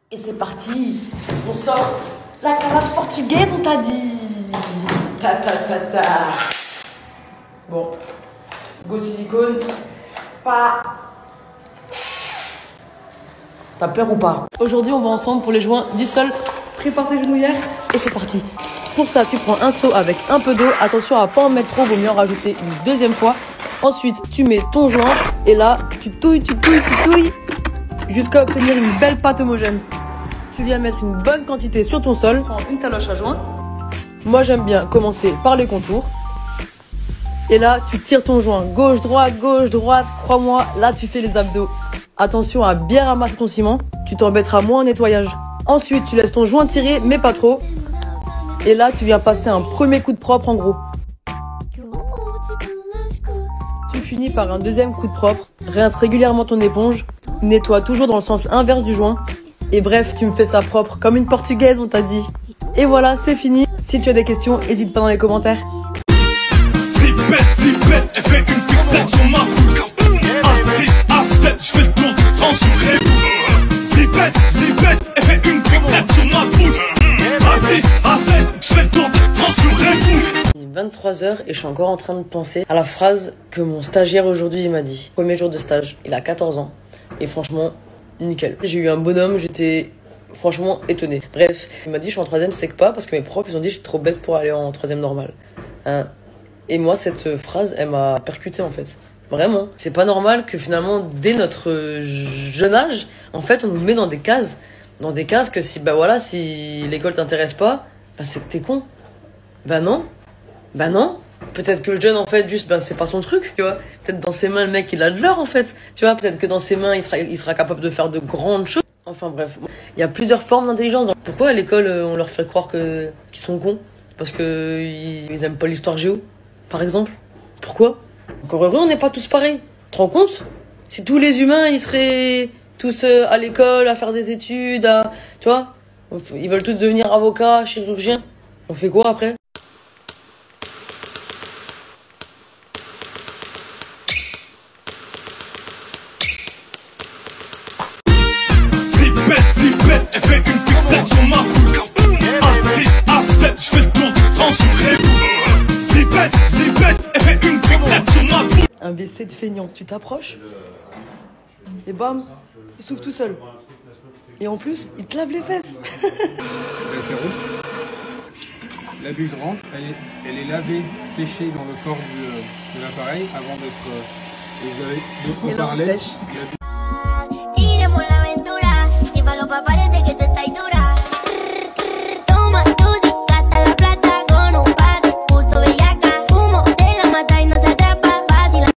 Et c'est parti, on sort la calage portugaise, on t'a dit. Ta ta ta ta. Bon, go silicone, pas. T'as peur ou pas? Aujourd'hui, on va ensemble pour les joints du sol. Prépare tes genouillères et c'est parti. Pour ça, tu prends un seau avec un peu d'eau. Attention à pas en mettre trop, vaut mieux en rajouter une deuxième fois. Ensuite, tu mets ton joint et là, tu touilles jusqu'à obtenir une belle pâte homogène. Tu viens mettre une bonne quantité sur ton sol. Prends une taloche à joint. Moi, j'aime bien commencer par les contours. Et là, tu tires ton joint gauche-droite. Crois-moi, là, tu fais les abdos. Attention à bien ramasser ton ciment. Tu t'embêteras moins en nettoyage. Ensuite, tu laisses ton joint tirer, mais pas trop. Et là, tu viens passer un premier coup de propre en gros. Tu finis par un deuxième coup de propre. Rince régulièrement ton éponge. Nettoie toujours dans le sens inverse du joint. Et bref, tu me fais ça propre, comme une portugaise, on t'a dit. Et voilà, c'est fini. Si tu as des questions, n'hésite pas dans les commentaires. Zipette, elle fait une fixette sur ma poule. A6, A7, je fais le tour de France, je Zipette, elle fait une fixette sur ma poule. A6, A7, je fais le tour de France, je Il est 23 h et je suis encore en train de penser à la phrase que mon stagiaire aujourd'hui m'a dit. Premier jour de stage, il a 14 ans. Et franchement, nickel. J'ai eu un bonhomme, j'étais franchement étonné. Bref, il m'a dit je suis en 3ème sec pas parce que mes profs ils ont dit je suis trop bête pour aller en 3ème normal. Hein. Et moi cette phrase elle m'a percuté en fait. Vraiment. C'est pas normal que finalement dès notre jeune âge, en fait on nous met dans des cases. Dans des cases que si bah voilà, si l'école t'intéresse pas, bah c'est que t'es con. Bah non. Bah non. Peut-être que le jeune, en fait, juste, ben, c'est pas son truc, tu vois. Peut-être dans ses mains, le mec, il a de l'or, en fait. Tu vois, peut-être que dans ses mains, il sera capable de faire de grandes choses. Enfin, bref. Il y a plusieurs formes d'intelligence. Donc, pourquoi à l'école, on leur fait croire qu'ils sont cons? Parce que ils aiment pas l'histoire géo, par exemple. Pourquoi? Encore heureux, on n'est pas tous pareils. Tu te rends compte? Si tous les humains, ils seraient tous à l'école, à faire des études, tu vois, ils veulent tous devenir avocats, chirurgiens. On fait quoi après? Zipette, elle fait une fixette sur ma poule. A6, A7, je fais le tour de France, je Zipette, elle fait une fixette sur ma poule. Un WC de feignant, tu t'approches et bam, il s'ouvre tout seul. Et en plus, il te lave les fesses. La buse rentre, elle est lavée, séchée dans le corps de l'appareil avant d'être... vous avez deux points parallèles. Iremos la aventura, si para los papás parece que tú estás dura.